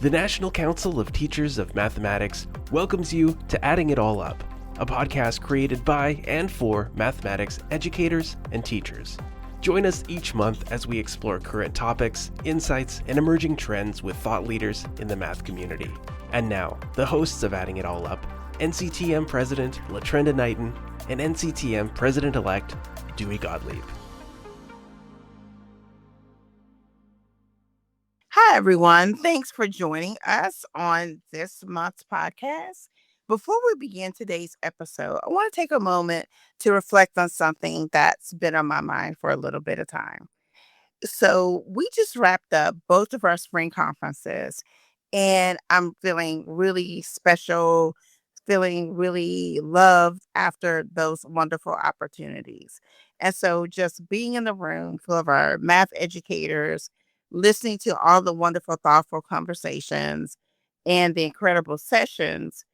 The National Council of Teachers of Mathematics welcomes you to Adding It All Up, a podcast created by and for mathematics educators and teachers. Join us each month as we explore current topics, insights, and emerging trends with thought leaders in the math community. And now, the hosts of Adding It All Up, NCTM President Latrenda and NCTM President-elect Dewey Gottlieb. Hi, everyone. Thanks for joining us on this month's podcast. Before we begin today's episode, I want to take a moment to reflect on something that's been on my mind for a little bit of time. So, we just wrapped up both of our spring conferences, and I'm feeling really special, feeling really loved after those wonderful opportunities. And so, just being in the room full of our math educators, listening to all the wonderful, thoughtful conversations and the incredible sessions,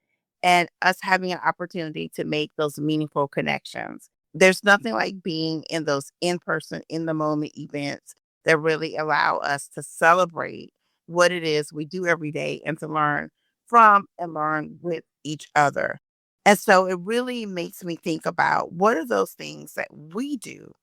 and us having an opportunity to make those meaningful connections. There's nothing like being in those in person, in the moment events that really allow us to celebrate what it is we do every day and to learn from and learn with each other. And so it really makes me think about what are those things that we do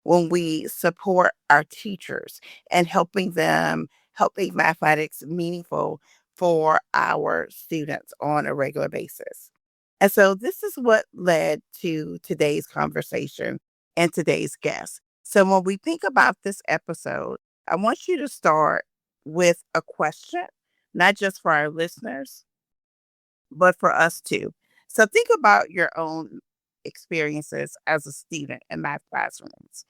when we support our teachers and helping mathematics meaningful for our students on a regular basis. And so this is what led to today's conversation and today's guest. So when we think about this episode, I want you to start with a question, not just for our listeners, but for us too. So think about your own experiences as a student in math classrooms.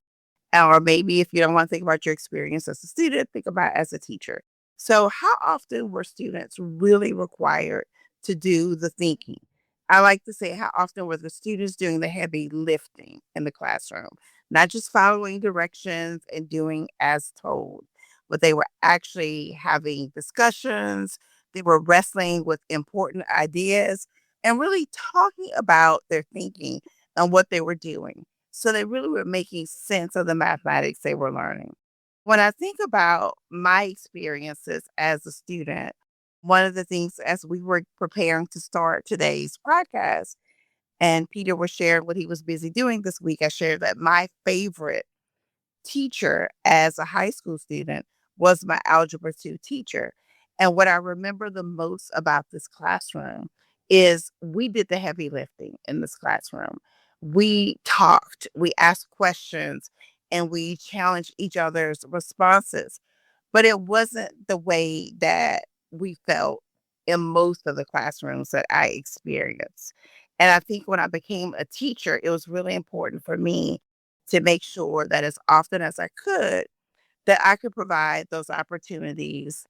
Or maybe if you don't want to think about your experience as a student, think about it as a teacher. So how often were students really required to do the thinking? I like to say, how often were the students doing the heavy lifting in the classroom? Not just following directions and doing as told, but they were actually having discussions. They were wrestling with important ideas and really talking about their thinking and what they were doing. So they really were making sense of the mathematics they were learning. When I think about my experiences as a student, one of the things as we were preparing to start today's podcast, and Peter was sharing what he was busy doing this week, I shared that my favorite teacher as a high school student was my Algebra 2 teacher. And what I remember the most about this classroom is we did the heavy lifting in this classroom. We talked, we asked questions, and we challenged each other's responses. But it wasn't the way that we felt in most of the classrooms that I experienced. And I think when I became a teacher, it was really important for me to make sure that as often as I could, that I could provide those opportunities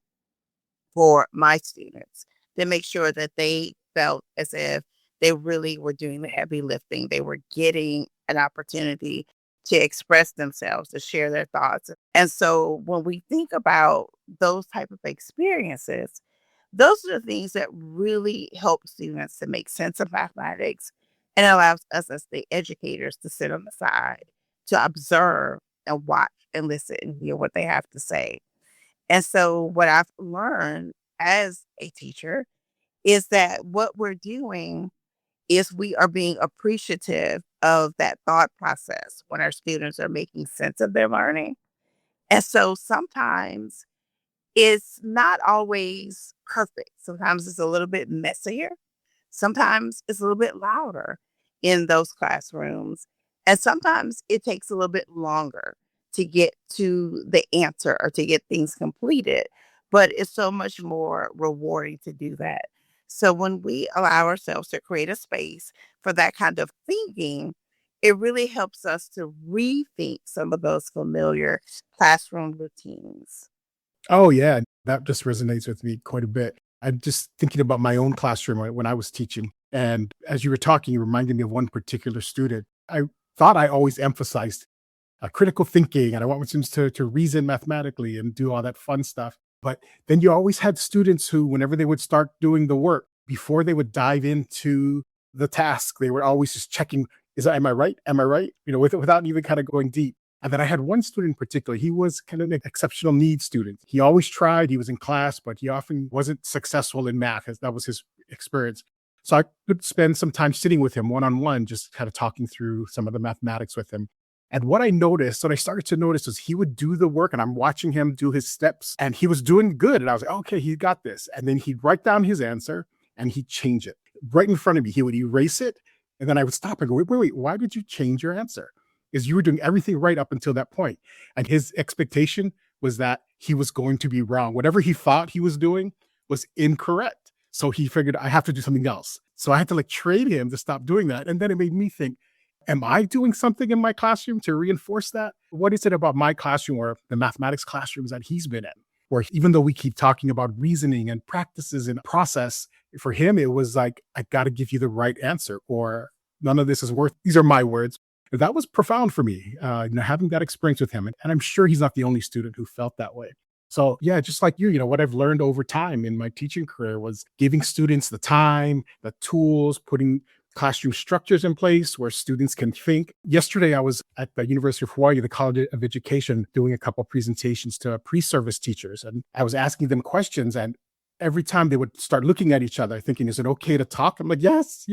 for my students to make sure that they felt as if they really were doing the heavy lifting. They were getting an opportunity to express themselves, to share their thoughts. And so when we think about those type of experiences, those are the things that really help students to make sense of mathematics and allows us as the educators to sit on the side, to observe and watch and listen and hear what they have to say. And so what I've learned as a teacher is that what we're doing is we are being appreciative of that thought process when our students are making sense of their learning. And so sometimes it's not always perfect. Sometimes it's a little bit messier. Sometimes it's a little bit louder in those classrooms. And sometimes it takes a little bit longer to get to the answer or to get things completed. But it's so much more rewarding to do that. So when we allow ourselves to create a space for that kind of thinking, it really helps us to rethink some of those familiar classroom routines. Oh, yeah. That just resonates with me quite a bit. I'm just thinking about my own classroom when I was teaching. And as you were talking, you reminded me of one particular student. I thought I always emphasized critical thinking, and I want my students to reason mathematically and do all that fun stuff. But then you always had students who, whenever they would start doing the work, before they would dive into the task, they were always just checking, am I right? Am I right? Without even kind of going deep. And then I had one student in particular, he was kind of an exceptional needs student. He always tried, he was in class, but he often wasn't successful in math. That was his experience. So I could spend some time sitting with him one-on-one, just kind of talking through some of the mathematics with him. And what I started to notice was he would do the work and I'm watching him do his steps and he was doing good. And I was like, okay, he got this. And then he'd write down his answer and he'd change it right in front of me. He would erase it. And then I would stop and go, wait, why did you change your answer? Because you were doing everything right up until that point. And his expectation was that he was going to be wrong. Whatever he thought he was doing was incorrect. So he figured I have to do something else. So I had to train him to stop doing that. And then it made me think, am I doing something in my classroom to reinforce that? What is it about my classroom or the mathematics classrooms that he's been in? Where even though we keep talking about reasoning and practices and process, for him, it was like, I got to give you the right answer or none of this is worth, these are my words. That was profound for me, having that experience with him. And I'm sure he's not the only student who felt that way. So yeah, just like you, what I've learned over time in my teaching career was giving students the time, the tools, putting classroom structures in place where students can think. Yesterday, I was at the University of Hawaii, the College of Education, doing a couple of presentations to pre-service teachers. And I was asking them questions and every time they would start looking at each other, thinking, is it okay to talk? I'm like, yes.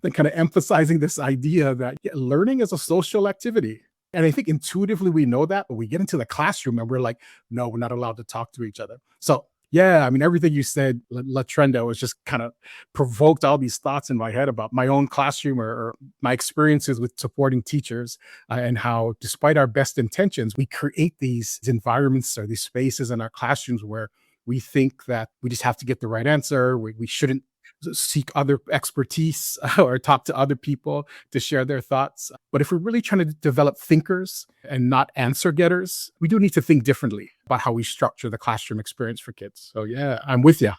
Then kind of emphasizing this idea that learning is a social activity. And I think intuitively we know that, but we get into the classroom and we're like, no, we're not allowed to talk to each other. So yeah, I mean, everything you said, Latrenda, was just kind of provoked all these thoughts in my head about my own classroom or my experiences with supporting teachers and how despite our best intentions, we create these environments or these spaces in our classrooms where we think that we just have to get the right answer. We shouldn't seek other expertise or talk to other people to share their thoughts. But if we're really trying to develop thinkers and not answer getters, we do need to think differently about how we structure the classroom experience for kids. So yeah, I'm with you.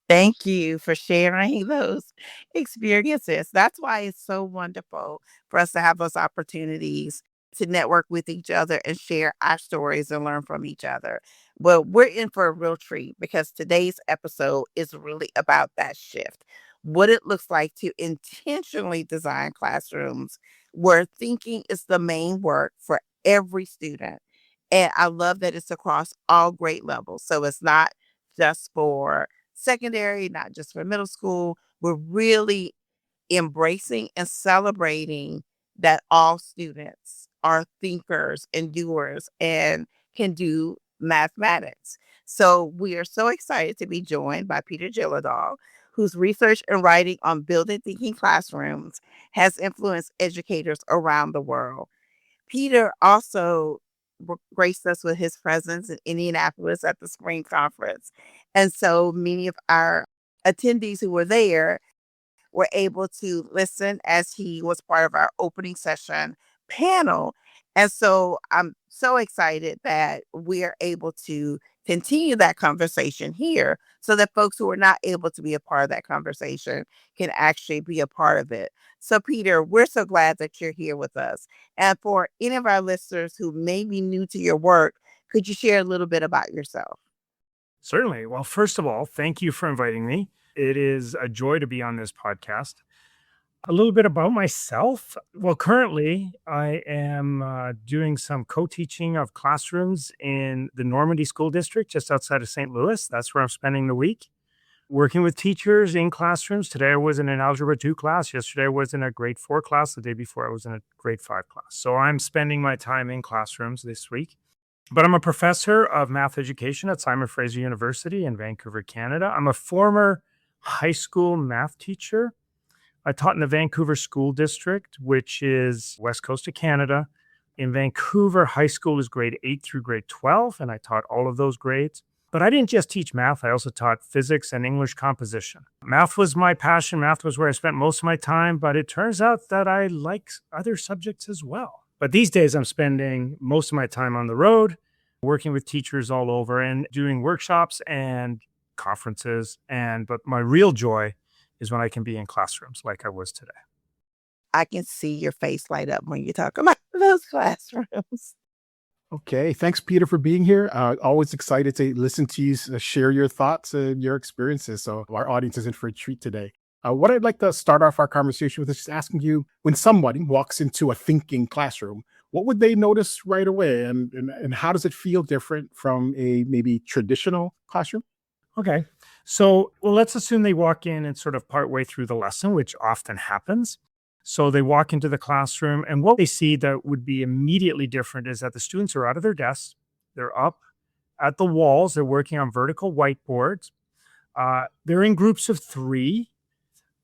Thank you for sharing those experiences. That's why it's so wonderful for us to have those opportunities to network with each other and share our stories and learn from each other. Well, we're in for a real treat because today's episode is really about that shift. What it looks like to intentionally design classrooms where thinking is the main work for every student. And I love that it's across all grade levels. So it's not just for secondary, not just for middle school. We're really embracing and celebrating that all students are thinkers and doers and can do mathematics. So we are so excited to be joined by Peter Liljedahl, whose research and writing on building thinking classrooms has influenced educators around the world. Peter also graced us with his presence in Indianapolis at the spring conference. And so many of our attendees who were there were able to listen as he was part of our opening session panel. And so I'm so excited that we are able to continue that conversation here so that folks who are not able to be a part of that conversation can actually be a part of it. So, Peter, we're so glad that you're here with us. And for any of our listeners who may be new to your work, could you share a little bit about yourself? Certainly. Well, first of all, thank you for inviting me. It is a joy to be on this podcast. A little bit about myself. Well, currently, I am doing some co-teaching of classrooms in the Normandy School District, just outside of St. Louis. That's where I'm spending the week, working with teachers in classrooms. Today, I was in an Algebra 2 class. Yesterday, I was in a grade 4 class. The day before, I was in a grade 5 class. So I'm spending my time in classrooms this week. But I'm a professor of math education at Simon Fraser University in Vancouver, Canada. I'm a former high school math teacher. I taught in the Vancouver School District, which is west coast of Canada. In Vancouver, high school is grade 8 through grade 12, and I taught all of those grades. But I didn't just teach math. I also taught physics and English composition. Math was my passion. Math was where I spent most of my time, but it turns out that I like other subjects as well. But these days, I'm spending most of my time on the road, working with teachers all over and doing workshops and conferences. But my real joy is when I can be in classrooms like I was today. I can see your face light up when you talk about those classrooms. Okay. Thanks, Peter, for being here. Always excited to listen to you share your thoughts and your experiences. So our audience is in for a treat today. What I'd like to start off our conversation with is just asking you, when somebody walks into a thinking classroom, what would they notice right away? And how does it feel different from a maybe traditional classroom? Okay. So, well, let's assume they walk in and sort of partway through the lesson, which often happens. So they walk into the classroom, and what they see that would be immediately different is that the students are out of their desks. They're up at the walls. They're working on vertical whiteboards. They're in groups of 3.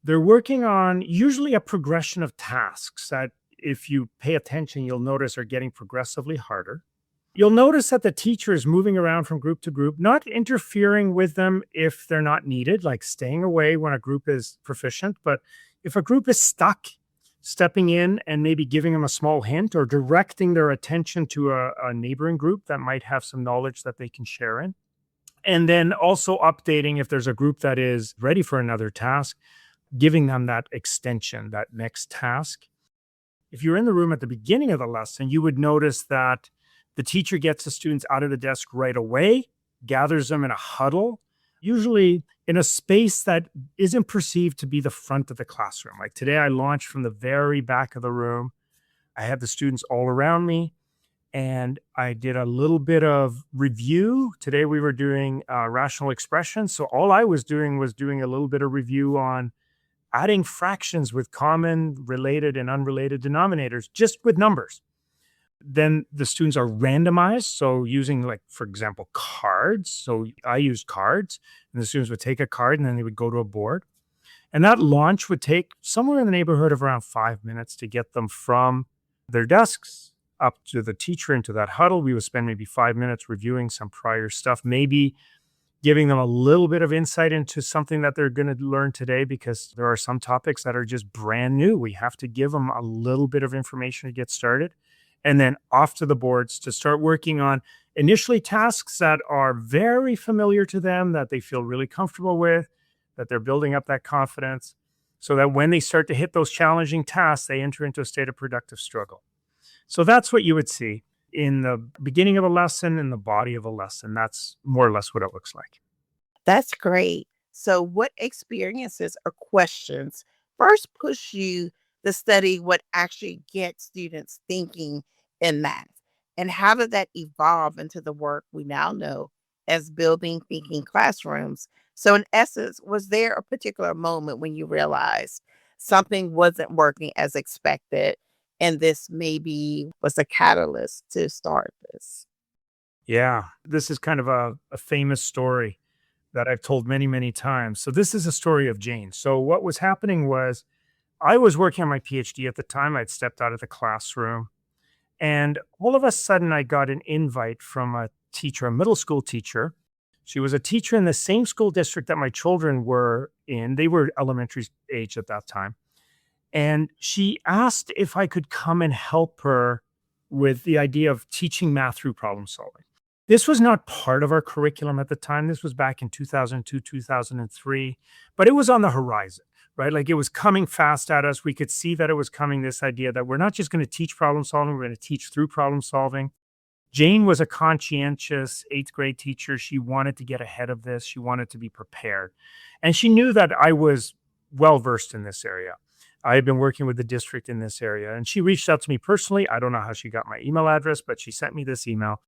They're working on usually a progression of tasks that, if you pay attention, you'll notice are getting progressively harder. You'll notice that the teacher is moving around from group to group, not interfering with them if they're not needed, like staying away when a group is proficient. But if a group is stuck, stepping in and maybe giving them a small hint or directing their attention to a neighboring group that might have some knowledge that they can share in. And then also updating if there's a group that is ready for another task, giving them that extension, that next task. If you're in the room at the beginning of the lesson, you would notice that the teacher gets the students out of the desk right away, gathers them in a huddle, usually in a space that isn't perceived to be the front of the classroom. Like today, I launched from the very back of the room. I had the students all around me, and I did a little bit of review. Today, we were doing rational expression. So all I was doing a little bit of review on adding fractions with common, related, and unrelated denominators, just with numbers. Then the students are randomized. So using, like, for example, cards. So I used cards, and the students would take a card and then they would go to a board. And that launch would take somewhere in the neighborhood of around 5 minutes to get them from their desks up to the teacher into that huddle. We would spend maybe 5 minutes reviewing some prior stuff, maybe giving them a little bit of insight into something that they're going to learn today, because there are some topics that are just brand new. We have to give them a little bit of information to get started. And then off to the boards to start working on initially tasks that are very familiar to them, that they feel really comfortable with, that they're building up that confidence, so that when they start to hit those challenging tasks, they enter into a state of productive struggle. So that's what you would see in the beginning of a lesson, in the body of a lesson. That's more or less what it looks like. That's great. So, what experiences or questions first push you to study what actually gets students thinking in math? And how did that evolve into the work we now know as building thinking classrooms? So, in essence, was there a particular moment when you realized something wasn't working as expected? And this maybe was a catalyst to start this. Yeah, this is kind of a famous story that I've told many, many times. So this is a story of Jane. So what was happening was, I was working on my PhD at the time. I'd stepped out of the classroom, and all of a sudden I got an invite from a teacher, a middle school teacher. She was a teacher in the same school district that my children were in. They were elementary age at that time. And she asked if I could come and help her with the idea of teaching math through problem solving. This was not part of our curriculum at the time. This was back in 2002, 2003, but it was on the horizon, right? Like, it was coming fast at us. We could see that it was coming, this idea that we're not just going to teach problem solving, we're going to teach through problem solving. Jane was a conscientious 8th grade teacher. She wanted to get ahead of this. She wanted to be prepared. And she knew that I was well-versed in this area. I had been working with the district in this area, and she reached out to me personally. I don't know how she got my email address, but she sent me this email.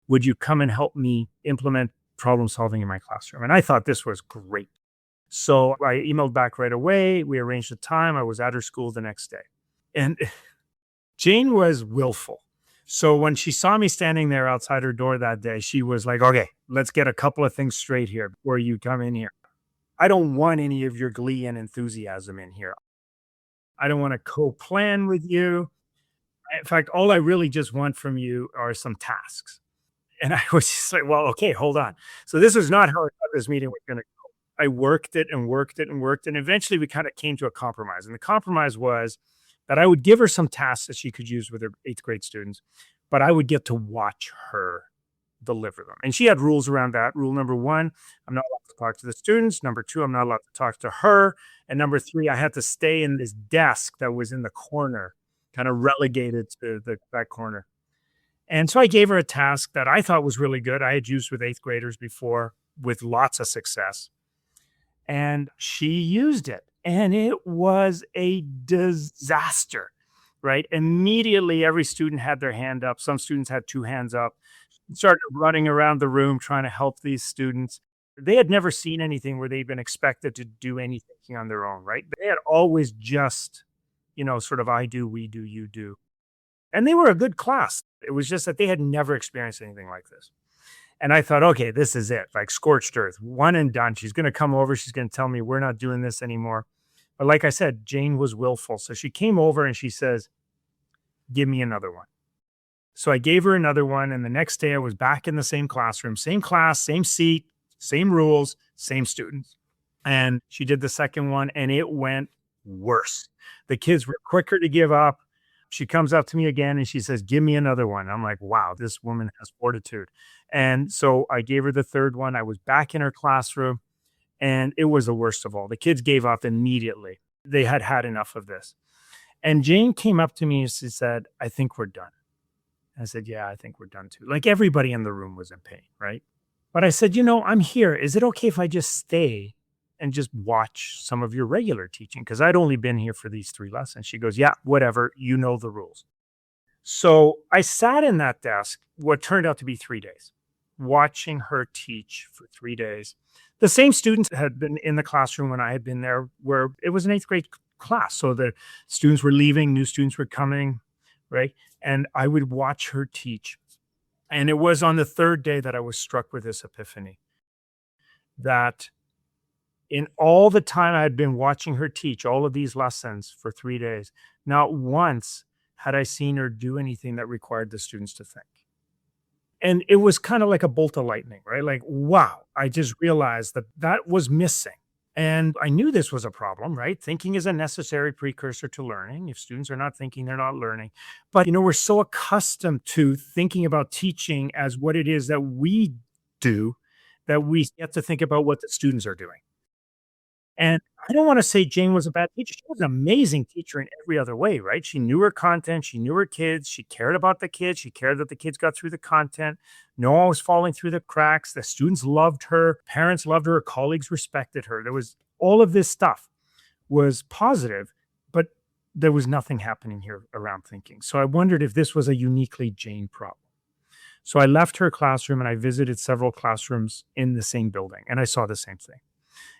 Would you come and help me implement problem solving in my classroom? And I thought this was great. So I emailed back right away. We arranged a time. I was at her school the next day. And Jane was willful. So when she saw me standing there outside her door that day, she was like, okay, let's get a couple of things straight here before you come in here. I don't want any of your glee and enthusiasm in here. I don't want to co-plan with you. In fact, all I really just want from you are some tasks. And I was just like, well, okay, hold on. So this is not how I thought this meeting was going to go. I worked it and worked it and worked it. And eventually we kind of came to a compromise. And the compromise was that I would give her some tasks that she could use with her 8th grade students, but I would get to watch her deliver them. And she had rules around that. Rule number 1, I'm not allowed to talk to the students. Number 2, I'm not allowed to talk to her. And number 3, I had to stay in this desk that was in the corner, kind of relegated to that corner. And so I gave her a task that I thought was really good. I had used with 8th graders before with lots of success. And she used it. And it was a disaster. right? Immediately, every student had their hand up. Some students had two hands up, started running around the room trying to help these students. They had never seen anything where they'd been expected to do anything on their own, right? They had always just, sort of I do, we do, you do. And they were a good class. It was just that they had never experienced anything like this. And I thought, okay, this is it, like scorched earth, one and done. She's going to come over. She's going to tell me we're not doing this anymore. But like I said, Jane was willful. So she came over and she says, give me another one. So I gave her another one. And the next day I was back in the same classroom, same class, same seat, same rules, same students. And she did the second one and it went worse. The kids were quicker to give up. She comes up to me again and she says, give me another one. I'm like, wow, this woman has fortitude. And so I gave her the third one. I was back in her classroom and it was the worst of all. The kids gave up immediately. They had had enough of this. And Jane came up to me and she said, I think we're done. I said, yeah, I think we're done too. Like everybody in the room was in pain, right? But I said, I'm here. Is it okay if I just stay and just watch some of your regular teaching? Because I'd only been here for these 3 lessons. She goes, yeah, whatever. You know the rules. So I sat in that desk, what turned out to be 3 days, watching her teach for 3 days. The same students had been in the classroom when I had been there, where it was an 8th grade class. So the students were leaving, new students were coming, right? And I would watch her teach. And it was on the 3rd day that I was struck with this epiphany, that in all the time I had been watching her teach all of these lessons for 3 days, not once had I seen her do anything that required the students to think. And it was kind of like a bolt of lightning, right? Like, wow, I just realized that was missing. And I knew this was a problem, right? Thinking is a necessary precursor to learning. If students are not thinking, they're not learning. But, we're so accustomed to thinking about teaching as what it is that we do that we get to think about what the students are doing. And I don't want to say Jane was a bad teacher. She was an amazing teacher in every other way, right? She knew her content. She knew her kids. She cared about the kids. She cared that the kids got through the content. No one was falling through the cracks. The students loved her. Parents loved her. Her colleagues respected her. There was all of this stuff was positive, but there was nothing happening here around thinking. So I wondered if this was a uniquely Jane problem. So I left her classroom and I visited several classrooms in the same building and I saw the same thing.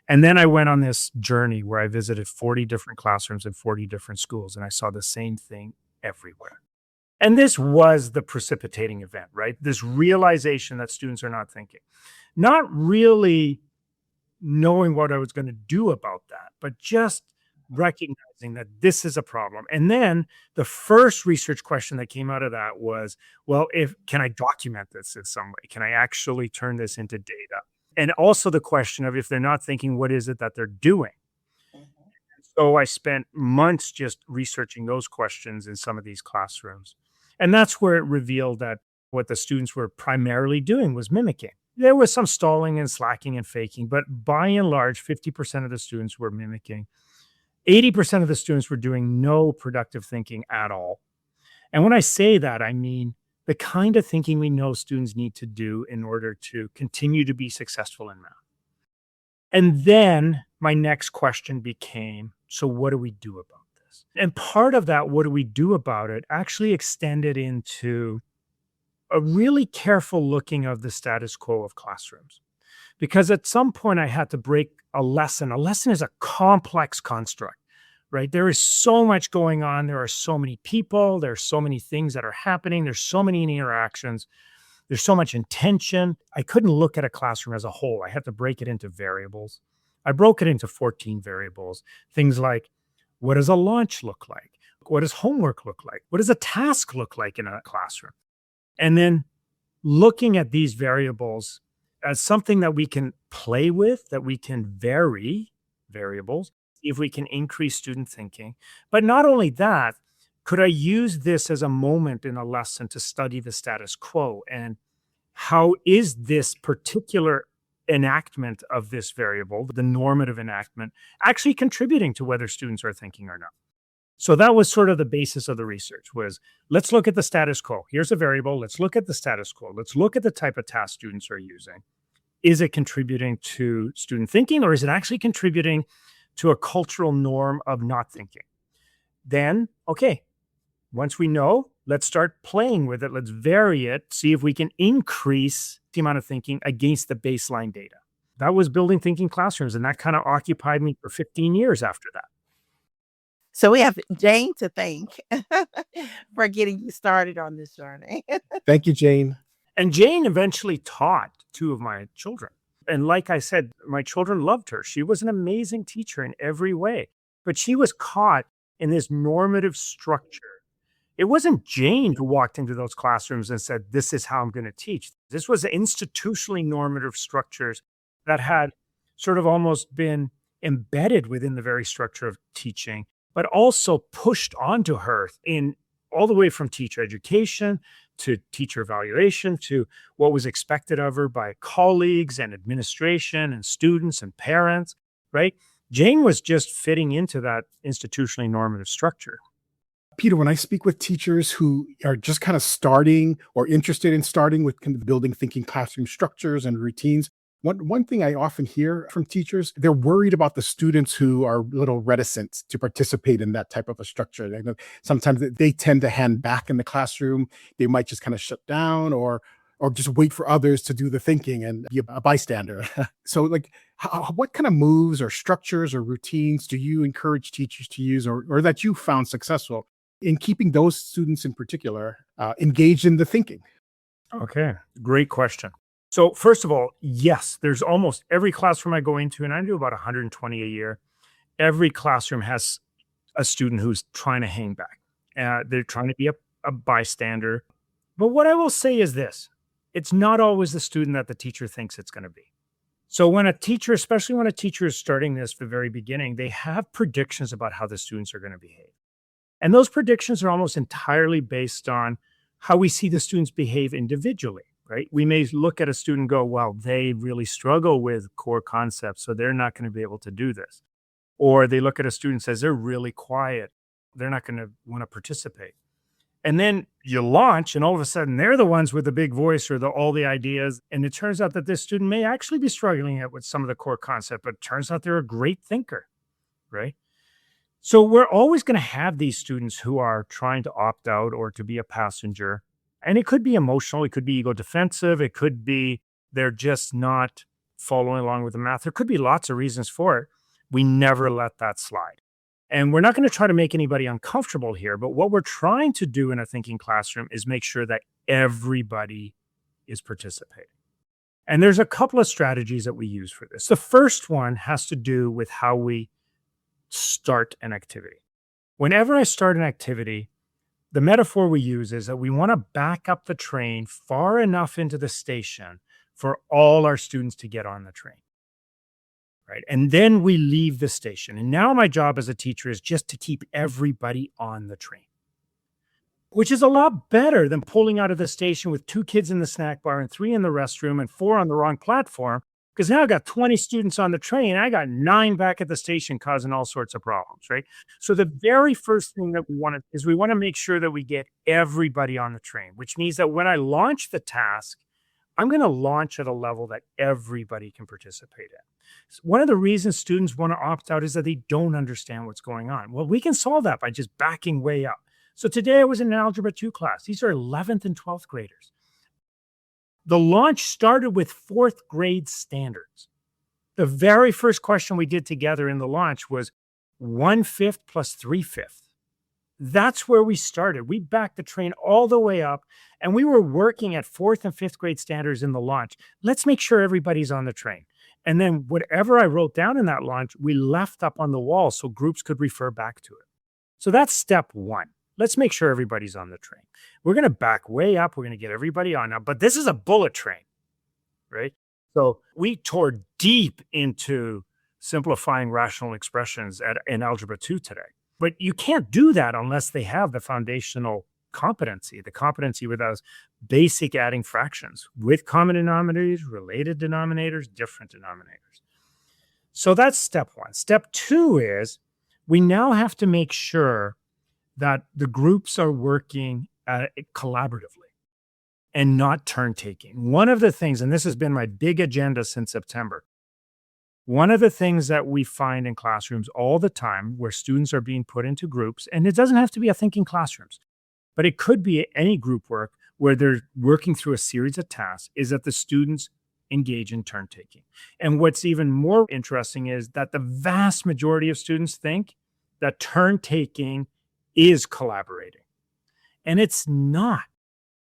And then I went on this journey where I visited 40 different classrooms in 40 different schools, and I saw the same thing everywhere. And this was the precipitating event, right? This realization that students are not thinking, not really knowing what I was going to do about that, but just recognizing that this is a problem. And then the first research question that came out of that was, well, can I document this in some way? Can I actually turn this into data? And also the question of if they're not thinking, what is it that they're doing? So I spent months just researching those questions in some of these classrooms. And that's where it revealed that what the students were primarily doing was mimicking. There was some stalling and slacking and faking, but by and large, 50% of the students were mimicking. 80% of the students were doing no productive thinking at all. And when I say that, I mean the kind of thinking we know students need to do in order to continue to be successful in math. And then my next question became, so what do we do about this? And part of that, what do we do about it, actually extended into a really careful looking of the status quo of classrooms. Because at some point I had to break a lesson. A lesson is a complex construct, right? There is so much going on. There are so many people. There are so many things that are happening. There's so many interactions. There's so much intention. I couldn't look at a classroom as a whole. I had to break it into variables. I broke it into 14 variables. Things like, what does a launch look like? What does homework look like? What does a task look like in a classroom? And then looking at these variables as something that we can play with, that we can vary variables, see if we can increase student thinking. But not only that, could I use this as a moment in a lesson to study the status quo? And how is this particular enactment of this variable, the normative enactment, actually contributing to whether students are thinking or not? So that was sort of the basis of the research was, let's look at the status quo. Here's a variable. Let's look at the status quo. Let's look at the type of task students are using. Is it contributing to student thinking, or is it actually contributing to a cultural norm of not thinking? Then, okay, Once we know, let's start playing with it. Let's vary it, see if we can increase the amount of thinking against the baseline data. That was building thinking classrooms, and that kind of occupied me for 15 years after that. So we have Jane to thank for getting you started on this journey. Thank you, Jane. And Jane eventually taught two of my children. And like I said, my children loved her. She was an amazing teacher in every way, but she was caught in this normative structure. It wasn't Jane who walked into those classrooms and said, this is how I'm going to teach. This was institutionally normative structures that had sort of almost been embedded within the very structure of teaching, but also pushed onto her in all the way from teacher education to teacher evaluation to what was expected of her by colleagues and administration and students and parents, right? Jane was just fitting into that institutionally normative structure. Peter, when I speak with teachers who are just kind of starting or interested in starting with kind of building thinking classroom structures and routines, one thing I often hear from teachers, they're worried about the students who are a little reticent to participate in that type of a structure. They know sometimes they tend to hand back in the classroom. They might just kind of shut down or just wait for others to do the thinking and be a bystander. So like, what kind of moves or structures or routines do you encourage teachers to use or that you found successful in keeping those students in particular engaged in the thinking? Okay, great question. So first of all, yes, there's almost every classroom I go into, and I do about 120 a year. Every classroom has a student who's trying to hang back. They're trying to be a bystander. But what I will say is this, it's not always the student that the teacher thinks it's going to be. So when a teacher, especially when a teacher is starting this at the very beginning, they have predictions about how the students are going to behave. And those predictions are almost entirely based on how we see the students behave individually. Right? We may look at a student and go, well, they really struggle with core concepts, so they're not going to be able to do this. Or they look at a student and says, they're really quiet. They're not going to want to participate. And then you launch and all of a sudden they're the ones with the big voice or all the ideas. And it turns out that this student may actually be struggling with some of the core concept, but it turns out they're a great thinker, right? So we're always going to have these students who are trying to opt out or to be a passenger. And it could be emotional. It could be ego defensive. It could be they're just not following along with the math. There could be lots of reasons for it. We never let that slide. And we're not going to try to make anybody uncomfortable here. But what we're trying to do in a thinking classroom is make sure that everybody is participating. And there's a couple of strategies that we use for this. The first one has to do with how we start an activity. Whenever I start an activity, the metaphor we use is that we want to back up the train far enough into the station for all our students to get on the train, right? And then we leave the station. And now my job as a teacher is just to keep everybody on the train, which is a lot better than pulling out of the station with 2 kids in the snack bar and 3 in the restroom and 4 on the wrong platform. Because now I got 20 students on the train. I got 9 back at the station causing all sorts of problems, right? So the very first thing that we want to make sure that we get everybody on the train, which means that when I launch the task, I'm going to launch at a level that everybody can participate in. So one of the reasons students want to opt out is that they don't understand what's going on. Well, we can solve that by just backing way up. So today I was in an Algebra 2 class. These are 11th and 12th graders. The launch started with 4th grade standards. The very first question we did together in the launch was 1/5 plus 3/5. That's where we started. We backed the train all the way up, and we were working at 4th and 5th grade standards in the launch. Let's make sure everybody's on the train. And then whatever I wrote down in that launch, we left up on the wall so groups could refer back to it. So that's step 1. Let's make sure everybody's on the train. We're going to back way up. We're going to get everybody on now, but this is a bullet train, right? So we tore deep into simplifying rational expressions in Algebra 2 today. But you can't do that unless they have the foundational competency, the competency with those basic adding fractions with common denominators, related denominators, different denominators. So that's step 1. Step 2 is we now have to make sure that the groups are working collaboratively and not turn taking. One of the things, and this has been my big agenda since September, one of the things that we find in classrooms all the time where students are being put into groups, and it doesn't have to be a thinking classrooms, but it could be any group work where they're working through a series of tasks, is that the students engage in turn taking. And what's even more interesting is that the vast majority of students think that turn taking is collaborating. And it's not.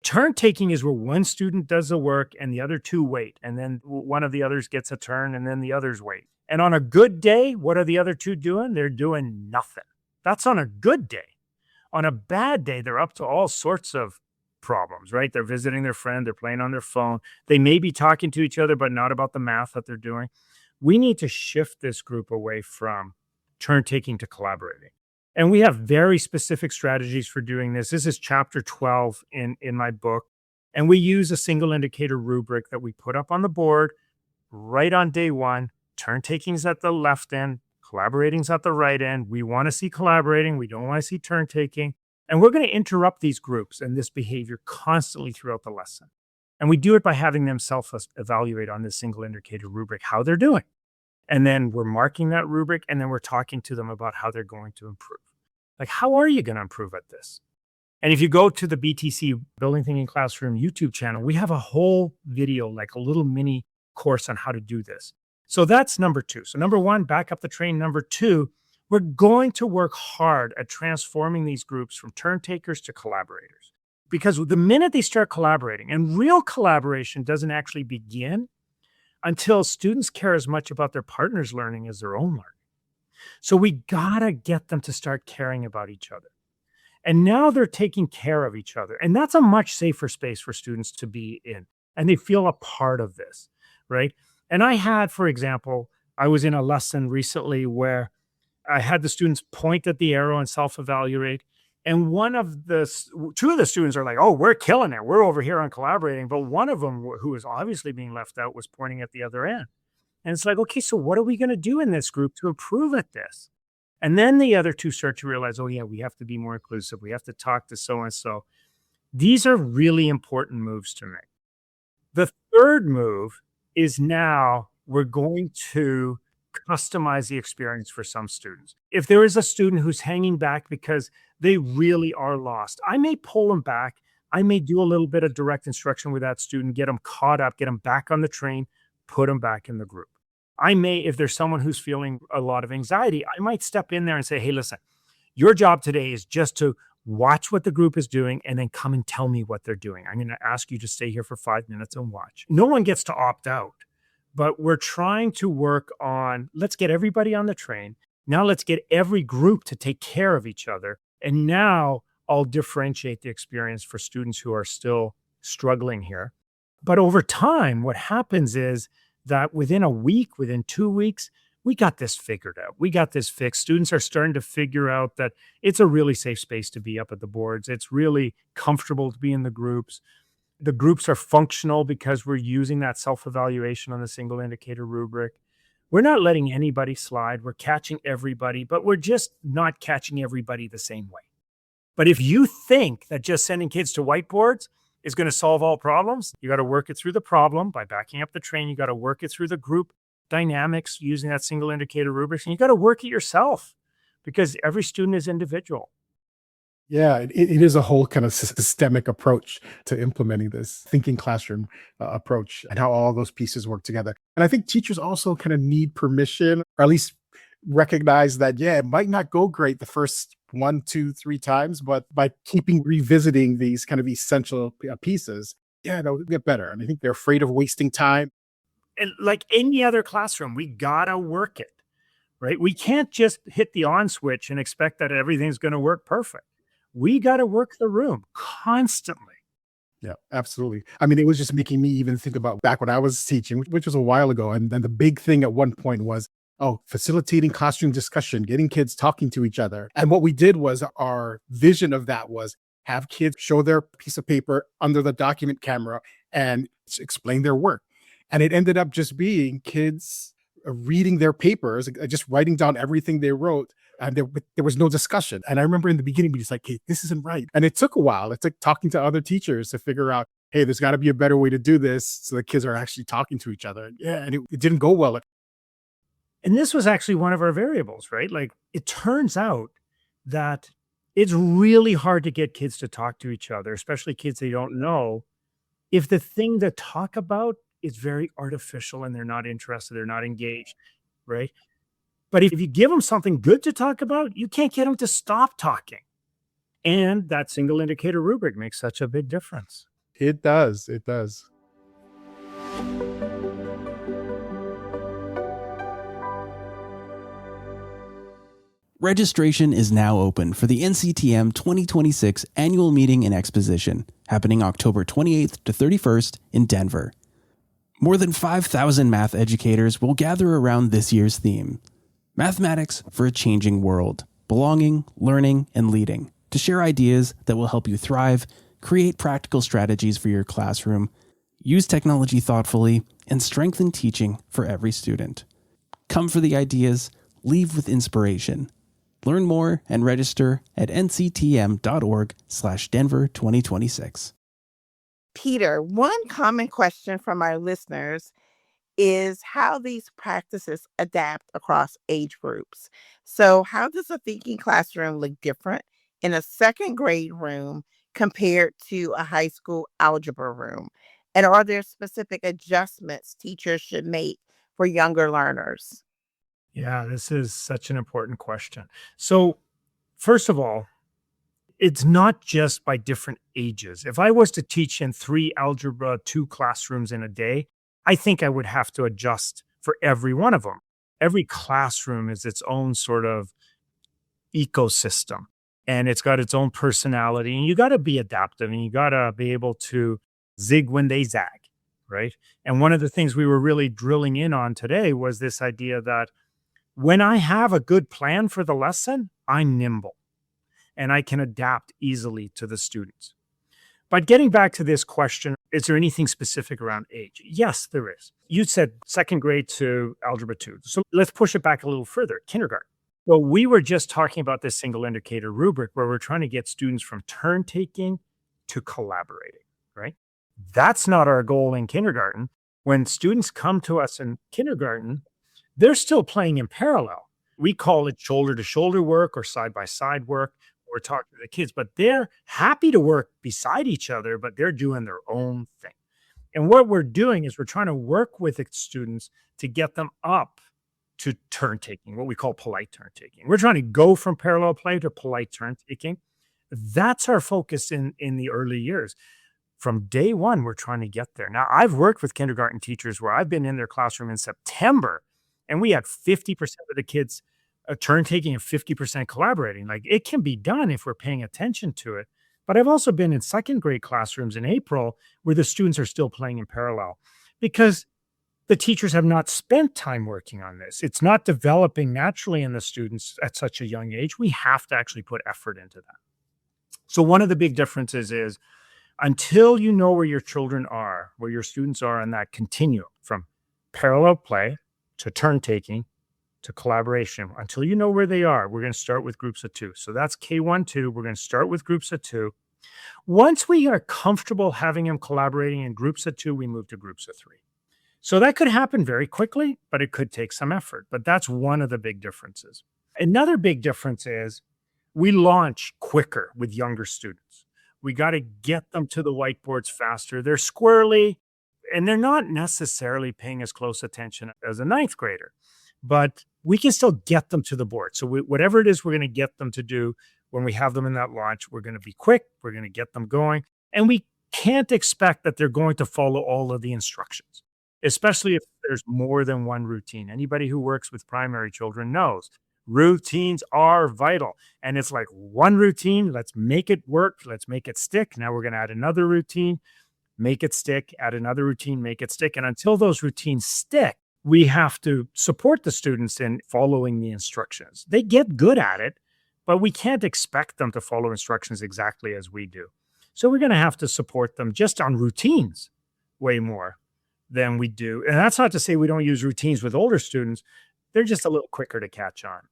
Turn taking is where one student does the work and the other two wait. And then one of the others gets a turn and then the others wait. And on a good day, what are the other two doing? They're doing nothing. That's on a good day. On a bad day, they're up to all sorts of problems, right? They're visiting their friend, they're playing on their phone. They may be talking to each other, but not about the math that they're doing. We need to shift this group away from turn taking to collaborating. And we have very specific strategies for doing this. This is chapter 12 in my book. And we use a single indicator rubric that we put up on the board right on day one. Turn taking's at the left end, collaborating's at the right end. We want to see collaborating. We don't want to see turn taking. And we're going to interrupt these groups and this behavior constantly throughout the lesson. And we do it by having them self-evaluate on this single indicator rubric, how they're doing. And then we're marking that rubric, and then we're talking to them about how they're going to improve. Like, how are you going to improve at this? And if you go to the BTC Building Thinking Classroom YouTube channel, we have a whole video, like a little mini course on how to do this. So that's number two. So number one, back up the train. Number two, we're going to work hard at transforming these groups from turn takers to collaborators. Because the minute they start collaborating, and real collaboration doesn't actually begin until students care as much about their partner's learning as their own learning. So we gotta get them to start caring about each other. And now they're taking care of each other. And that's a much safer space for students to be in. And they feel a part of this, right? And I had, for example, I was in a lesson recently where I had the students point at the arrow and self-evaluate. And two of the students are like, oh, we're killing it. We're over here on collaborating. But one of them, who was obviously being left out, was pointing at the other end. And it's like, okay, so what are we going to do in this group to improve at this? And then the other two start to realize, oh yeah, we have to be more inclusive. We have to talk to so-and-so. These are really important moves to make. The third move is now we're going to customize the experience for some students. If there is a student who's hanging back because they really are lost, I may pull them back. I may do a little bit of direct instruction with that student, get them caught up, get them back on the train, put them back in the group. I may, if there's someone who's feeling a lot of anxiety, I might step in there and say, hey, listen, your job today is just to watch what the group is doing and then come and tell me what they're doing. I'm going to ask you to stay here for 5 minutes and watch. No one gets to opt out. But we're trying to work on, let's get everybody on the train. Now let's get every group to take care of each other. And now I'll differentiate the experience for students who are still struggling here. But over time, what happens is that within a week, within 2 weeks, we got this figured out. We got this fixed. Students are starting to figure out that it's a really safe space to be up at the boards. It's really comfortable to be in the groups. The groups are functional because we're using that self-evaluation on the single indicator rubric. We're not letting anybody slide. We're catching everybody, but we're just not catching everybody the same way. But if you think that just sending kids to whiteboards is going to solve all problems, you got to work it through the problem by backing up the train. You got to work it through the group dynamics using that single indicator rubric. And you got to work it yourself because every student is individual. Yeah, it is a whole kind of systemic approach to implementing this thinking classroom approach and how all those pieces work together. And I think teachers also kind of need permission, or at least recognize that, yeah, it might not go great the first 1, 2, 3 times, but by keeping revisiting these kind of essential pieces, yeah, they'll get better. And I think they're afraid of wasting time. And like any other classroom, we got to work it, right? We can't just hit the on switch and expect that everything's going to work perfect. We got to work the room constantly. Yeah, absolutely. I mean, it was just making me even think about back when I was teaching, which was a while ago. And then the big thing at one point was, facilitating classroom discussion, getting kids talking to each other. And what we did was our vision of that was have kids show their piece of paper under the document camera and explain their work. And it ended up just being kids reading their papers, just writing down everything they wrote. And there was no discussion. And I remember in the beginning, we just like, hey, this isn't right. And it took a while. It took talking to other teachers to figure out, hey, there's got to be a better way to do this so the kids are actually talking to each other. Yeah, and it didn't go well. And this was actually one of our variables, right? Like it turns out that It's really hard to get kids to talk to each other, especially kids they don't know, if the thing to talk about is very artificial and they're not interested, they're not engaged, right? But if you give them something good to talk about, you can't get them to stop talking. And that single indicator rubric makes such a big difference. It does. It does. Registration is now open for the NCTM 2026 Annual Meeting and Exposition, happening October 28th to 31st in Denver. More than 5,000 math educators will gather around this year's theme, Mathematics for a Changing World, Belonging, Learning, and Leading, to share ideas that will help you thrive, create practical strategies for your classroom, use technology thoughtfully, and strengthen teaching for every student. Come for the ideas, leave with inspiration. Learn more and register at nctm.org/Denver 2026. Peter, one common question from our listeners is how these practices adapt across age groups. So, how does a thinking classroom look different in a second grade room compared to a high school algebra room? And are there specific adjustments teachers should make for younger learners? Yeah, this is such an important question. So, first of all, it's not just by different ages. If I was to teach in 3 Algebra 2 classrooms in a day, I think I would have to adjust for every one of them. Every classroom is its own sort of ecosystem, and it's got its own personality, and you got to be adaptive, and you got to be able to zig when they zag, right? And one of the things we were really drilling in on today was this idea that when I have a good plan for the lesson, I'm nimble and I can adapt easily to the students. But getting back to this question, is there anything specific around age? Yes, there is. You said second grade to Algebra 2. So let's push it back a little further, kindergarten. So we were just talking about this single indicator rubric where we're trying to get students from turn taking to collaborating, right? That's not our goal in kindergarten. When students come to us in kindergarten, they're still playing in parallel. We call it shoulder to shoulder work or side by side work. We're talking to the kids, but they're happy to work beside each other, but they're doing their own thing. And what we're doing is we're trying to work with the students to get them up to turn taking, what we call polite turn taking. We're trying to go from parallel play to polite turn taking. That's our focus in the early years. From day one, we're trying to get there. Now, I've worked with kindergarten teachers where I've been in their classroom in September, and we had 50% of the kids turn taking and 50% collaborating. Like, it can be done if we're paying attention to it. But I've also been in second grade classrooms in April where the students are still playing in parallel because the teachers have not spent time working on this. It's not developing naturally in the students at such a young age. We have to actually put effort into that. So one of the big differences is until you know where your children are, where your students are on that continuum from parallel play to turn taking to collaboration, until you know where they are, we're going to start with groups of 2. So that's K1, 2. We're going to start with groups of 2. Once we are comfortable having them collaborating in groups of 2, we move to groups of 3. So that could happen very quickly, but it could take some effort. But that's one of the big differences. Another big difference is we launch quicker with younger students. We got to get them to the whiteboards faster. They're squirrely, and they're not necessarily paying as close attention as a 9th grader, but we can still get them to the board. So whatever it is we're going to get them to do when we have them in that launch, we're going to be quick. We're going to get them going. And we can't expect that they're going to follow all of the instructions, especially if there's more than one routine. Anybody who works with primary children knows routines are vital. And it's like one routine, let's make it work, let's make it stick. Now we're going to add another routine, make it stick, add another routine, make it stick. And until those routines stick, we have to support the students in following the instructions. They get good at it, but we can't expect them to follow instructions exactly as we do. So we're going to have to support them just on routines way more than we do. And that's not to say we don't use routines with older students. They're just a little quicker to catch on.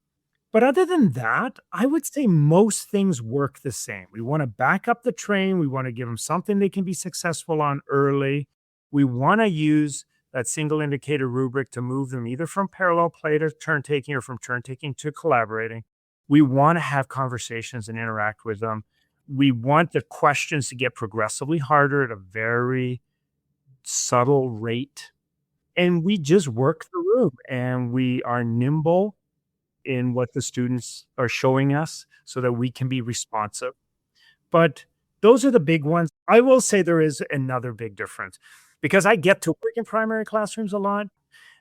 But other than that, I would say most things work the same. We want to back up the train. We want to give them something they can be successful on early. We want to use that single indicator rubric to move them either from parallel play to turn taking or from turn taking to collaborating. We want to have conversations and interact with them. We want the questions to get progressively harder at a very subtle rate. And we just work the room and we are nimble in what the students are showing us so that we can be responsive. But those are the big ones. I will say there is another big difference because I get to work in primary classrooms a lot.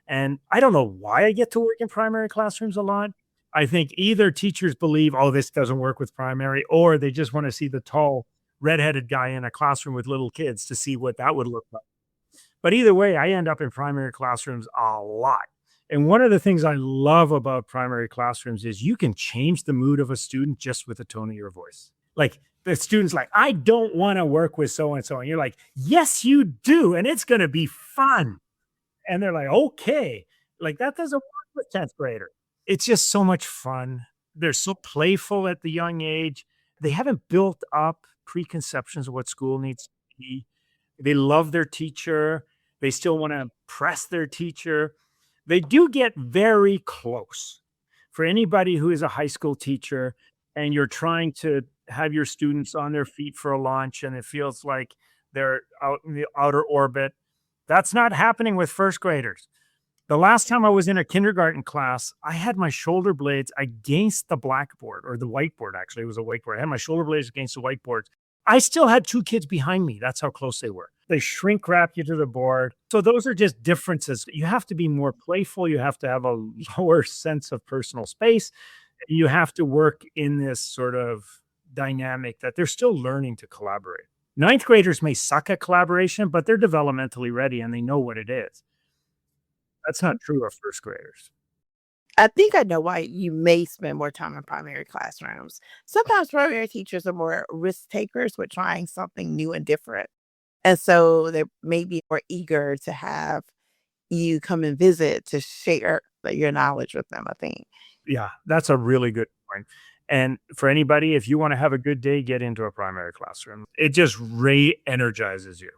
And I don't know why I get to work in primary classrooms a lot. I think either teachers believe, oh, this doesn't work with primary, or they just want to see the tall, redheaded guy in a classroom with little kids to see what that would look like. But either way, I end up in primary classrooms a lot. And one of the things I love about primary classrooms is you can change the mood of a student just with the tone of your voice. Like the student's like, I don't want to work with so and so. And you're like, yes, you do. And it's going to be fun. And they're like, okay. Like that doesn't work with 10th grader. It's just so much fun. They're so playful at the young age. They haven't built up preconceptions of what school needs to be. They love their teacher. They still want to impress their teacher. They do get very close. For anybody who is a high school teacher and you're trying to have your students on their feet for a launch and it feels like they're out in the outer orbit, that's not happening with first graders. The last time I was in a kindergarten class, I had my shoulder blades against the blackboard or the whiteboard. Actually, it was a whiteboard. I had my shoulder blades against the whiteboard. I still had 2 kids behind me. That's how close they were. They shrink wrap you to the board. So those are just differences. You have to be more playful. You have to have a lower sense of personal space. You have to work in this sort of dynamic that they're still learning to collaborate. 9th graders may suck at collaboration, but they're developmentally ready and they know what it is. That's not true of first graders. I think I know why you may spend more time in primary classrooms. Sometimes primary teachers are more risk takers with trying something new and different. And so they may be more eager to have you come and visit to share your knowledge with them, I think. Yeah, that's a really good point. And for anybody, if you want to have a good day, get into a primary classroom. It just re-energizes you.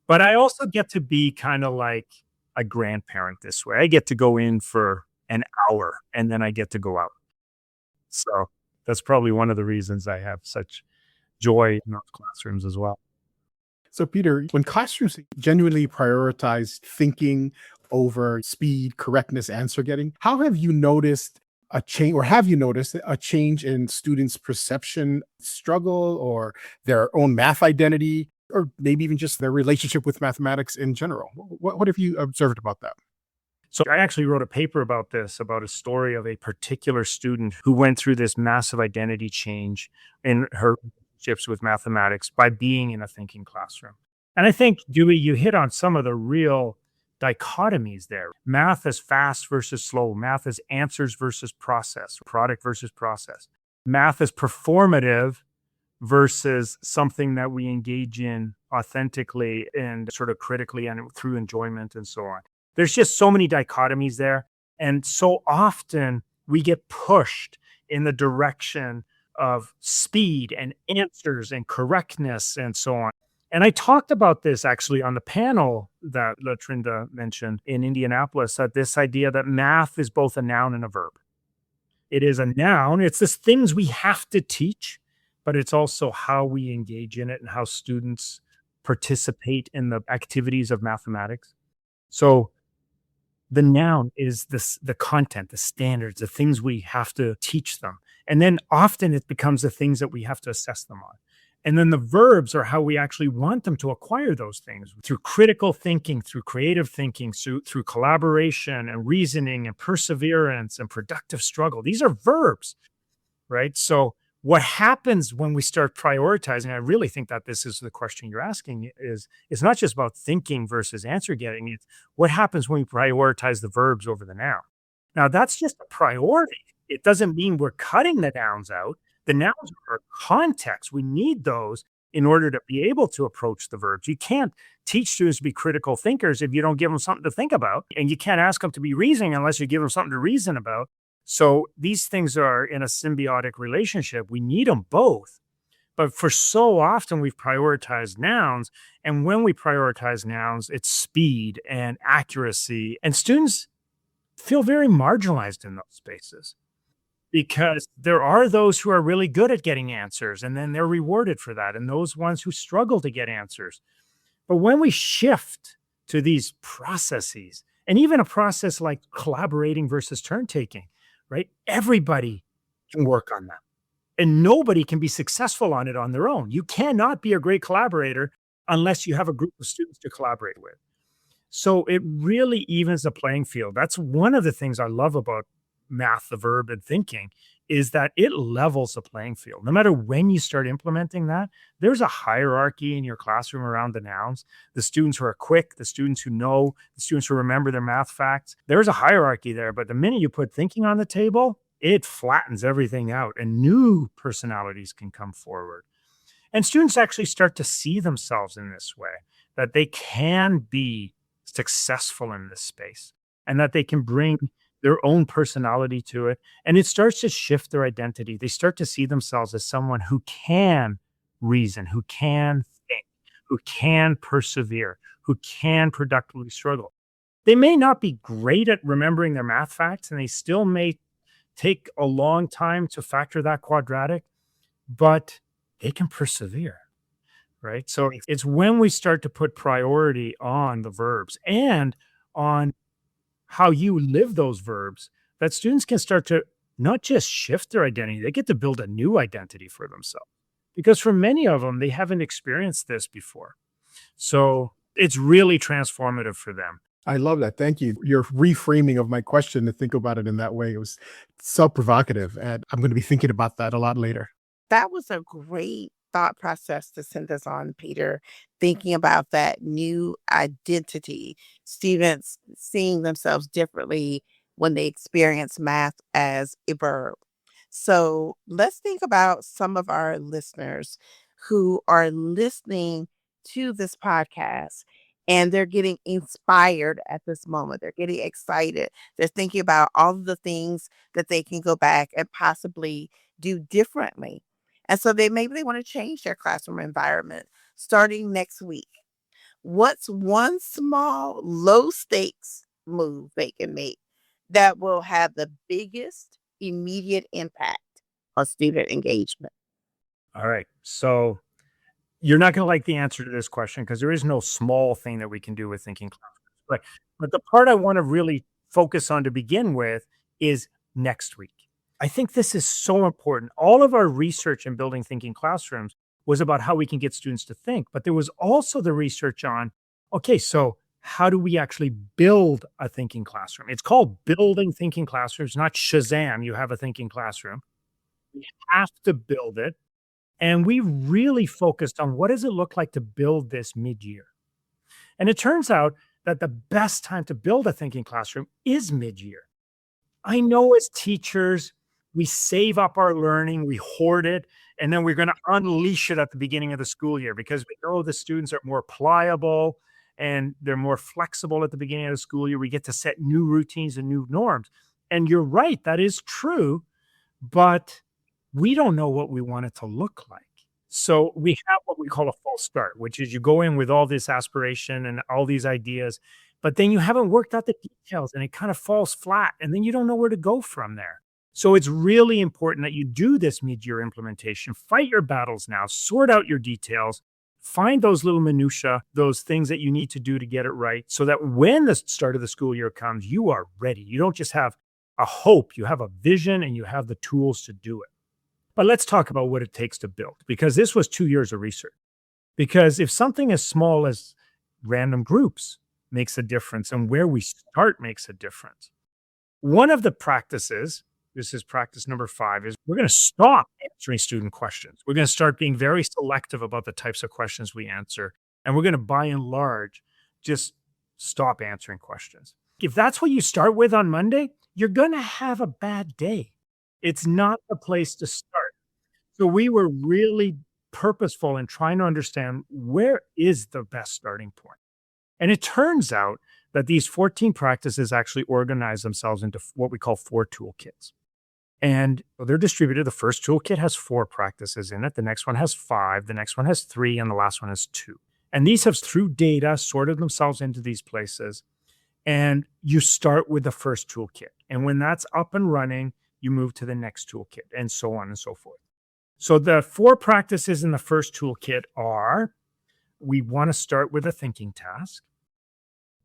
But I also get to be kind of like a grandparent this way. I get to go in for an hour and then I get to go out. So that's probably one of the reasons I have such joy in those classrooms as well. So, Peter, when classrooms genuinely prioritize thinking over speed, correctness, answer getting, how have you noticed a change, or have you noticed a change in students' perception, struggle, or their own math identity, or maybe even just their relationship with mathematics in general? What have you observed about that? So I actually wrote a paper about this, about a story of a particular student who went through this massive identity change in her relationships with mathematics by being in a thinking classroom. And I think, Dewey, you hit on some of the real dichotomies there. Math is fast versus slow. Math is answers versus process, product versus process. Math is performative versus something that we engage in authentically and sort of critically and through enjoyment and so on. There's just so many dichotomies there. And so often we get pushed in the direction of speed and answers and correctness and so on. And I talked about this actually on the panel that Latrenda mentioned in Indianapolis, that this idea that math is both a noun and a verb. It is a noun. It's the things we have to teach, but it's also how we engage in it and how students participate in the activities of mathematics. So the noun is the content, the standards, the things we have to teach them. And then often it becomes the things that we have to assess them on. And then the verbs are how we actually want them to acquire those things through critical thinking, through creative thinking, through collaboration and reasoning and perseverance and productive struggle. These are verbs, right? So what happens when we start prioritizing, I really think that this is the question you're asking, is it's not just about thinking versus answer getting. It's what happens when we prioritize the verbs over the noun. Now, that's just a priority. It doesn't mean we're cutting the nouns out. The nouns are context. We need those in order to be able to approach the verbs. You can't teach students to be critical thinkers if you don't give them something to think about. And you can't ask them to be reasoning unless you give them something to reason about. So these things are in a symbiotic relationship. We need them both. But for so often we've prioritized nouns. And when we prioritize nouns, it's speed and accuracy. And students feel very marginalized in those spaces. because there are those who are really good at getting answers, and then they're rewarded for that, and those ones who struggle to get answers. But when we shift to these processes, and even a process like collaborating versus turn taking, right? Everybody can work on that. And nobody can be successful on it on their own. You cannot be a great collaborator unless you have a group of students to collaborate with. So it really evens the playing field. That's one of the things I love about math, the verb, and thinking, is that it levels the playing field. No matter when you start implementing that, there's a hierarchy in your classroom around the nouns. The students who are quick, the students who know, the students who remember their math facts, there's a hierarchy there. But the minute you put thinking on the table, it flattens everything out and new personalities can come forward. And students actually start to see themselves in this way, that they can be successful in this space and that they can bring their own personality to it. And it starts to shift their identity. They start to see themselves as someone who can reason, who can think, who can persevere, who can productively struggle. They may not be great at remembering their math facts, and they still may take a long time to factor that quadratic, but they can persevere, right? So it's when we start to put priority on the verbs and on how you live those verbs that students can start to not just shift their identity, they get to build a new identity for themselves. Because for many of them, they haven't experienced this before. So it's really transformative for them. I love that. Thank you. Your reframing of my question to think about it in that way, it was so provocative. And I'm going to be thinking about that a lot later. That was a great thought process to send us on, Peter, thinking about that new identity, students seeing themselves differently when they experience math as a verb. So let's think about some of our listeners who are listening to this podcast and they're getting inspired at this moment. They're getting excited. They're thinking about all of the things that they can go back and possibly do differently. And so maybe they want to change their classroom environment starting next week. What's one small, low stakes move they can make that will have the biggest immediate impact on student engagement? All right. So you're not going to like the answer to this question because there is no small thing that we can do with thinking classrooms. But the part I want to really focus on to begin with is next week. I think this is so important. All of our research in building thinking classrooms was about how we can get students to think, but there was also the research on, okay, so how do we actually build a thinking classroom? It's called building thinking classrooms, not Shazam, you have a thinking classroom. We have to build it. And we really focused on what does it look like to build this mid-year? And it turns out that the best time to build a thinking classroom is mid-year. I know as teachers, we save up our learning, we hoard it, and then we're going to unleash it at the beginning of the school year because we know the students are more pliable and they're more flexible at the beginning of the school year. We get to set new routines and new norms. And you're right, that is true, but we don't know what we want it to look like. So we have what we call a false start, which is you go in with all this aspiration and all these ideas, but then you haven't worked out the details and it kind of falls flat and then you don't know where to go from there. So it's really important that you do this mid-year implementation, fight your battles now, sort out your details, find those little minutia, those things that you need to do to get it right so that when the start of the school year comes, you are ready. You don't just have a hope, you have a vision and you have the tools to do it. But let's talk about what it takes to build, because this was 2 years of research. Because if something as small as random groups makes a difference and where we start makes a difference, one of the practices, this is practice number 5, is we're going to stop answering student questions. We're going to start being very selective about the types of questions we answer. And we're going to, by and large, just stop answering questions. If that's what you start with on Monday, you're going to have a bad day. It's not the place to start. So we were really purposeful in trying to understand where is the best starting point. And it turns out that these 14 practices actually organize themselves into what we call 4 toolkits. And they're distributed. The first toolkit has 4 practices in it. The next one has 5. The next one has 3. And the last one has 2. And these have, through data, sorted themselves into these places. And you start with the first toolkit. And when that's up and running, you move to the next toolkit, and so on and so forth. So the 4 practices in the first toolkit are: we want to start with a thinking task.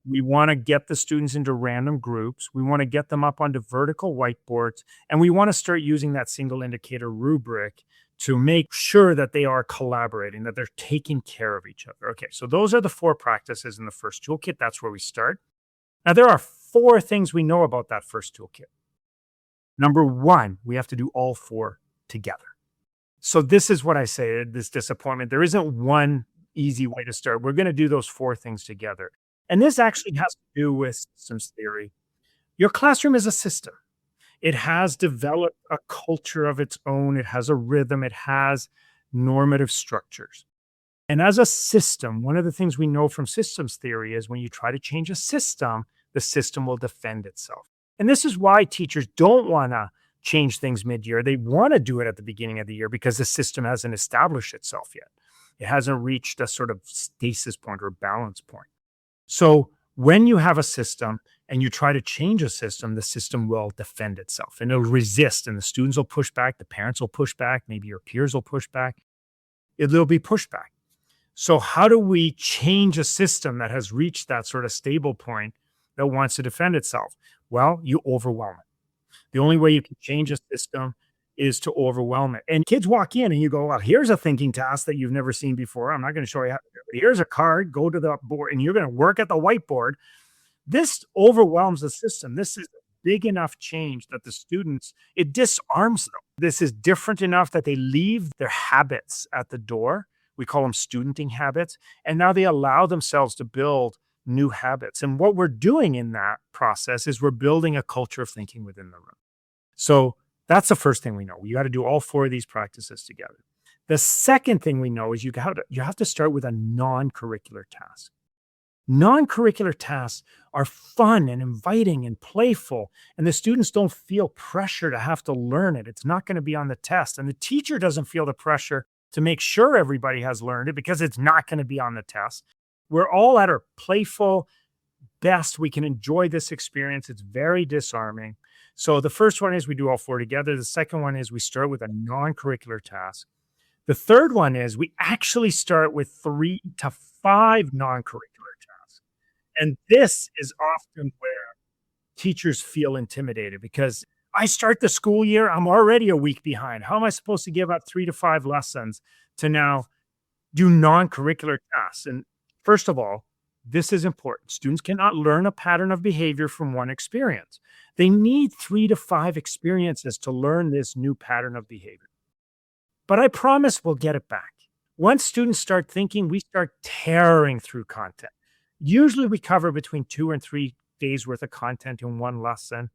We want to get the students into random groups. We want to get them up onto vertical whiteboards. And we want to start using that single indicator rubric to make sure that they are collaborating, that they're taking care of each other. Okay, so those are the 4 practices in the first toolkit. That's where we start. Now, there are 4 things we know about that first toolkit. Number 1, we have to do all 4 together. So this is what I say, this disappointment. There isn't one easy way to start. We're going to do those 4 things together. And this actually has to do with systems theory. Your classroom is a system. It has developed a culture of its own. It has a rhythm. It has normative structures. And as a system, one of the things we know from systems theory is when you try to change a system, the system will defend itself. And this is why teachers don't want to change things mid-year. They want to do it at the beginning of the year because the system hasn't established itself yet. It hasn't reached a sort of stasis point or balance point. So when you have a system and you try to change a system, the system will defend itself and it'll resist, and the students will push back, the parents will push back, maybe your peers will push back. There'll be pushback. So how do we change a system that has reached that sort of stable point that wants to defend itself? Well, you overwhelm it. The only way you can change a system is to overwhelm it. And kids walk in and you go, well, here's a thinking task that you've never seen before. I'm not going to show you how to do it. Here's a card, go to the board, and you're going to work at the whiteboard. This overwhelms the system. This is a big enough change that the students, it disarms them. This is different enough that they leave their habits at the door. We call them studenting habits. And now they allow themselves to build new habits. And what we're doing in that process is we're building a culture of thinking within the room. So that's the first thing we know. You got to do all 4 of these practices together. The second thing we know is you have to start with a non-curricular task. Non-curricular tasks are fun and inviting and playful, and the students don't feel pressure to have to learn it. It's not going to be on the test, and the teacher doesn't feel the pressure to make sure everybody has learned it because it's not going to be on the test. We're all at our playful best. We can enjoy this experience. It's very disarming. So the first one is we do all 4 together. The second one is we start with a non-curricular task. The third one is we actually start with 3 to 5 non-curricular tasks. And this is often where teachers feel intimidated because I start the school year, I'm already a week behind. How am I supposed to give up 3 to 5 lessons to now do non-curricular tasks? And first of all, this is important. Students cannot learn a pattern of behavior from one experience. They need 3 to 5 experiences to learn this new pattern of behavior. But I promise we'll get it back. Once students start thinking, we start tearing through content. Usually we cover between 2 and 3 days worth of content in one lesson.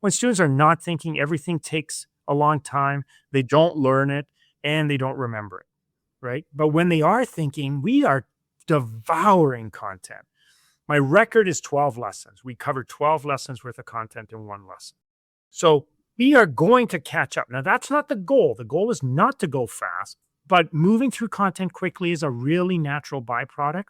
When students are not thinking, everything takes a long time. They don't learn it and they don't remember it, right? But when they are thinking, we are devouring content. My record is 12 lessons. We cover 12 lessons worth of content in one lesson. So we are going to catch up. Now, that's not the goal. The goal is not to go fast, but moving through content quickly is a really natural byproduct,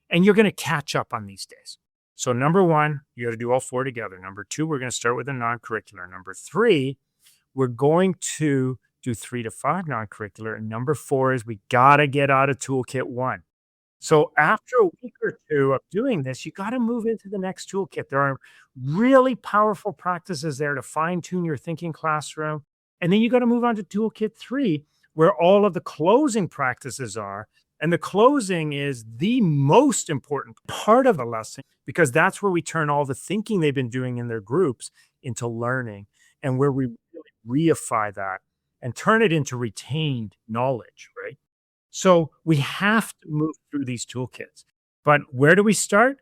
and you're going to catch up on these days. So number 1, you got to do all 4 together. Number 2, we're going to start with a non-curricular. Number 3, we're going to do 3 to 5 non-curricular. And number 4 is we got to get out of toolkit 1. So after a week or 2 of doing this, you got to move into the next toolkit. There are really powerful practices there to fine-tune your thinking classroom. And then you got to move on to toolkit 3, where all of the closing practices are. And the closing is the most important part of the lesson because that's where we turn all the thinking they've been doing in their groups into learning, and where we really reify that and turn it into retained knowledge, right? So we have to move through these toolkits. But where do we start?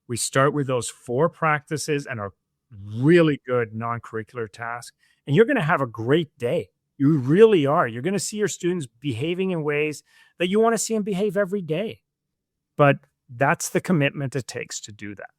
We start with those 4 practices and a really good non-curricular task. And you're going to have a great day. You really are. You're going to see your students behaving in ways that you want to see them behave every day. But that's the commitment it takes to do that.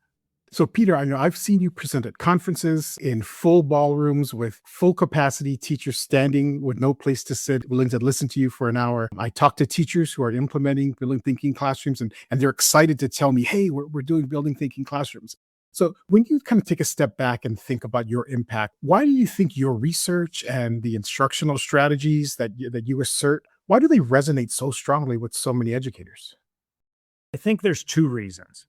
So, Peter, I know I've seen you present at conferences in full ballrooms with full capacity teachers standing with no place to sit, willing to listen to you for an hour. I talk to teachers who are implementing building thinking classrooms, and they're excited to tell me, hey, we're doing building thinking classrooms. So when you kind of take a step back and think about your impact, why do you think your research and the instructional strategies that you assert, why do they resonate so strongly with so many educators? I think there's two reasons.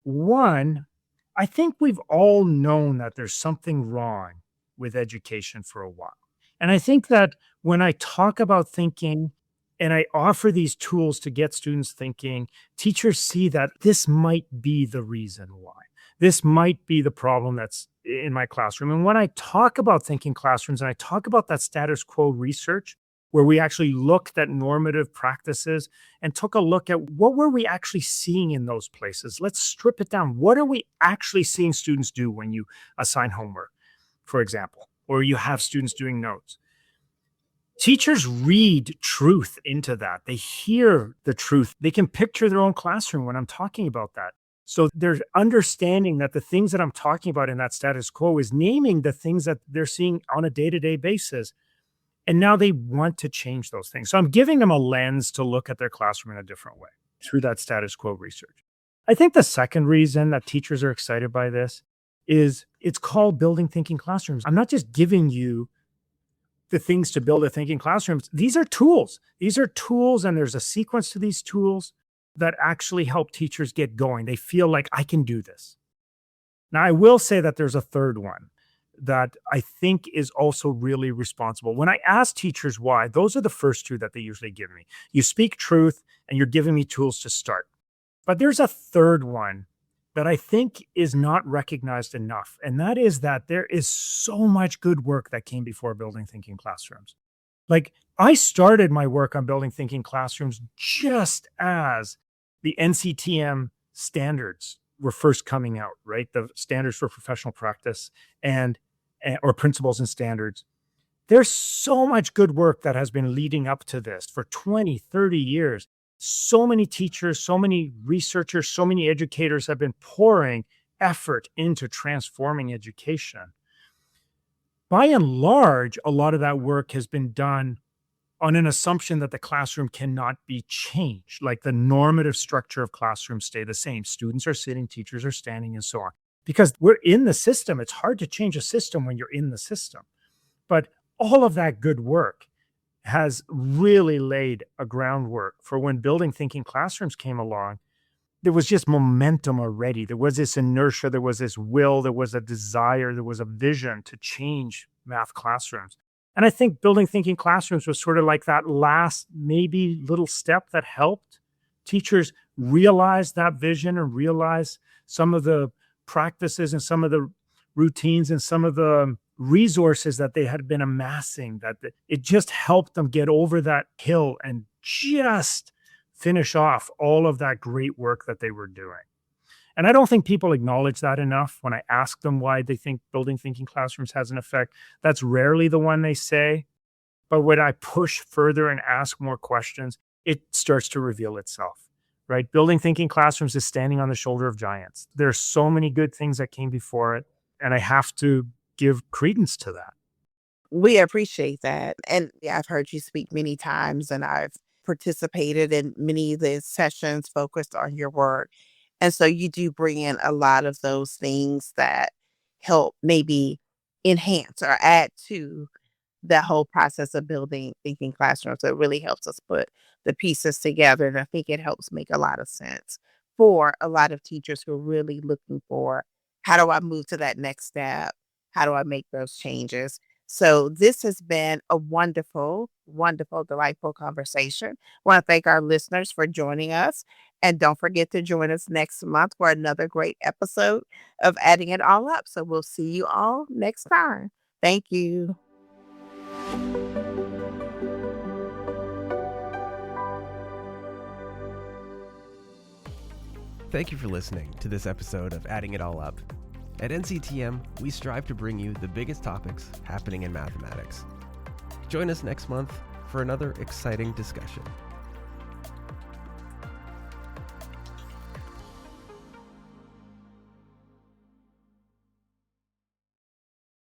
One, I think we've all known that there's something wrong with education for a while. And I think that when I talk about thinking and I offer these tools to get students thinking, teachers see that this might be the reason why. This might be the problem that's in my classroom. And when I talk about thinking classrooms and I talk about that status quo research, where we actually looked at normative practices and took a look at what were we actually seeing in those places. Let's strip it down. What are we actually seeing students do when you assign homework, for example, or you have students doing notes? Teachers read truth into that. They hear the truth. They can picture their own classroom when I'm talking about that. So they're understanding that the things that I'm talking about in that status quo is naming the things that they're seeing on a day-to-day basis. And now they want to change those things. So I'm giving them a lens to look at their classroom in a different way through that status quo research. I think the second reason that teachers are excited by this is it's called building thinking classrooms. I'm not just giving you the things to build a thinking classrooms. These are tools. These are tools, and there's a sequence to these tools that actually help teachers get going. They feel like I can do this. Now, I will say that there's a third one that I think is also really responsible. When I ask teachers why, those are the first two that they usually give me. You speak truth and you're giving me tools to start. But there's a third one that I think is not recognized enough. And that is that there is so much good work that came before building thinking classrooms. Like, I started my work on building thinking classrooms just as the NCTM standards were first coming out, right? The standards for professional practice or principles and standards. There's so much good work that has been leading up to this for 20, 30 years. So many teachers, so many researchers, so many educators have been pouring effort into transforming education. By and large, a lot of that work has been done on an assumption that the classroom cannot be changed, like the normative structure of classrooms stay the same. Students are sitting, teachers are standing, and so on. Because we're in the system. It's hard to change a system when you're in the system. But all of that good work has really laid a groundwork for when building thinking classrooms came along. There was just momentum already. There was this inertia, there was this will, there was a desire, there was a vision to change math classrooms. And I think building thinking classrooms was sort of like that last maybe little step that helped teachers realize that vision and realize some of the practices and some of the routines and some of the resources that they had been amassing, that it just helped them get over that hill and just finish off all of that great work that they were doing. And I don't think people acknowledge that enough. When I ask them why they think building thinking classrooms has an effect, that's rarely the one they say. But when I push further and ask more questions, it starts to reveal itself, right? Building thinking classrooms is standing on the shoulder of giants. There's so many good things that came before it, and I have to give credence to that. We appreciate that. And I've heard you speak many times, and I've participated in many of the sessions focused on your work. And so you do bring in a lot of those things that help maybe enhance or add to that whole process of building thinking classrooms. So it really helps us put the pieces together. And I think it helps make a lot of sense for a lot of teachers who are really looking for, how do I move to that next step? How do I make those changes? So this has been a wonderful, wonderful, delightful conversation. I want to thank our listeners for joining us. And don't forget to join us next month for another great episode of Adding It All Up. So we'll see you all next time. Thank you. Thank you for listening to this episode of Adding It All Up. At NCTM, we strive to bring you the biggest topics happening in mathematics. Join us next month for another exciting discussion.